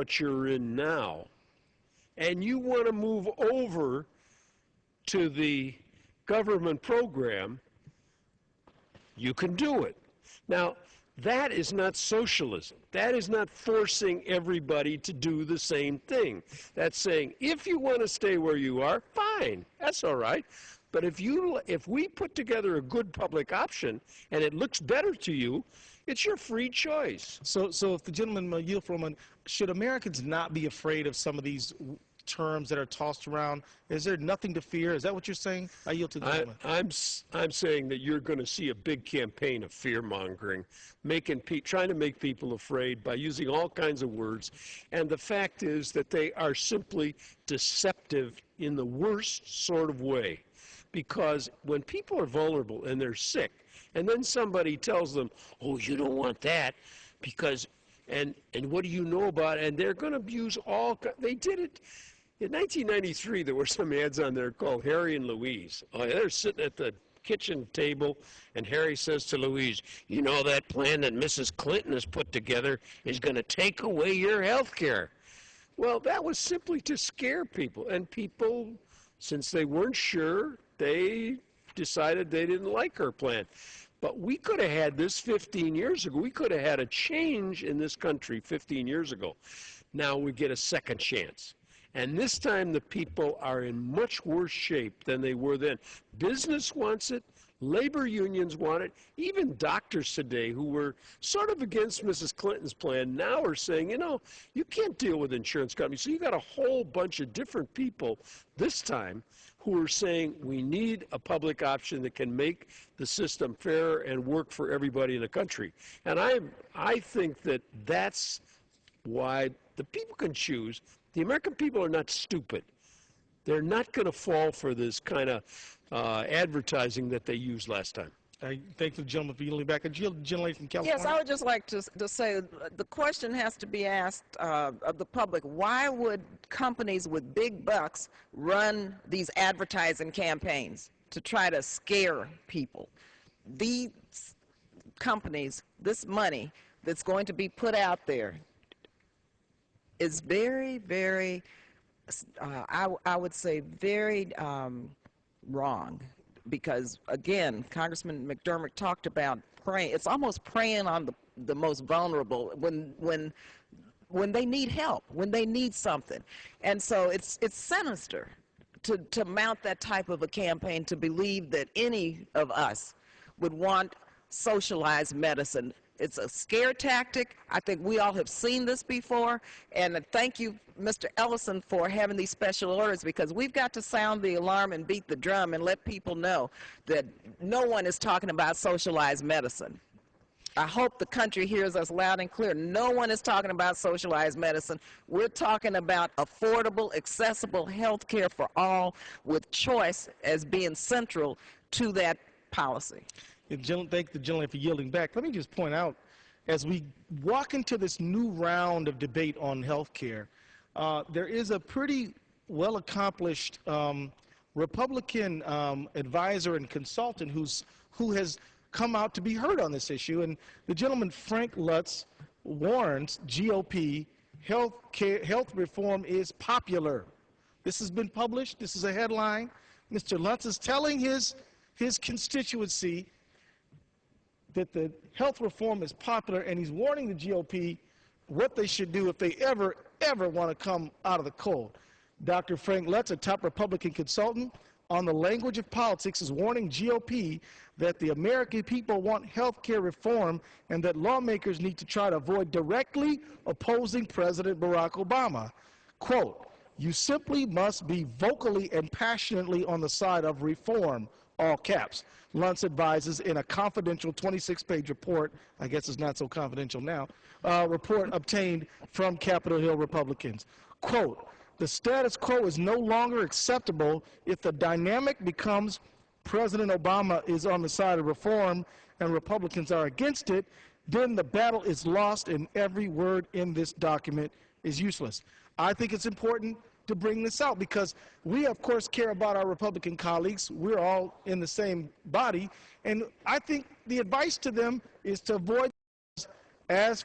what you're in now, and you want to move over to the government program, you can do it. Now, that is not socialism. That is not forcing everybody to do the same thing. That's saying, if you want to stay where you are, fine, that's all right. But if we put together a good public option and it looks better to you, it's your free choice. So if the gentleman yield for a moment, should Americans not be afraid of some of these terms that are tossed around? Is there nothing to fear? Is that what you're saying? I yield to the gentleman. I'm saying that you're going to see a big campaign of fear-mongering, trying to make people afraid by using all kinds of words. And the fact is that they are simply deceptive in the worst sort of way. Because when people are vulnerable and they're sick, and then somebody tells them, oh, you don't want that, because, and what do you know about it? And they're going to use they did it. In 1993, there were some ads on there called Harry and Louise. Oh, they're sitting at the kitchen table, and Harry says to Louise, you know, that plan that Mrs. Clinton has put together is going to take away your health care. Well, that was simply to scare people. And people, since they weren't sure, they decided they didn't like her plan. But we could have had this 15 years ago. We could have had a change in this country 15 years ago. Now we get a second chance. And this time the people are in much worse shape than they were then. Business wants it. Labor unions want it. Even doctors today who were sort of against Mrs. Clinton's plan now are saying, you know, you can't deal with insurance companies. So you got a whole bunch of different people this time who are saying we need a public option that can make the system fair and work for everybody in the country. And I think that that's why the people can choose. The American people are not stupid. They're not going to fall for this kind of advertising that they used last time. I thank the gentleman for yielding back. A gentleman from California. Yes, I would just like to say the question has to be asked of the public. Why would companies with big bucks run these advertising campaigns to try to scare people? These companies, this money that's going to be put out there is very, very, I would say very wrong. Because, again, Congressman McDermott talked about preying. It's almost preying on the most vulnerable when they need help, when they need something. And so it's sinister to mount that type of a campaign, to believe that any of us would want socialized medicine. It's a scare tactic. I think we all have seen this before. And thank you, Mr. Ellison, for having these special orders, because we've got to sound the alarm and beat the drum and let people know that no one is talking about socialized medicine. I hope the country hears us loud and clear. No one is talking about socialized medicine. We're talking about affordable, accessible health care for all, with choice as being central to that policy. Thank the gentleman for yielding back. Let me just point out, as we walk into this new round of debate on health care, there is a pretty well-accomplished Republican advisor and consultant who has come out to be heard on this issue. And the gentleman, Frank Lutz, warns GOP health reform is popular. This has been published. This is a headline. Mr. Lutz is telling his constituency that the health reform is popular, and he's warning the GOP what they should do if they ever want to come out of the cold. Dr. Frank Lutz, a top Republican consultant on the language of politics, is warning GOP that the American people want health care reform and that lawmakers need to try to avoid directly opposing President Barack Obama. Quote, you simply must be vocally and passionately on the side of reform, all caps. Luntz advises in a confidential 26-page report, I guess it's not so confidential now, report obtained from Capitol Hill Republicans. Quote, the status quo is no longer acceptable if the dynamic becomes President Obama is on the side of reform and Republicans are against it, then the battle is lost and every word in this document is useless. I think it's important to bring this out because we, of course, care about our Republican colleagues. We're all in the same body. And I think the advice to them is to avoid, as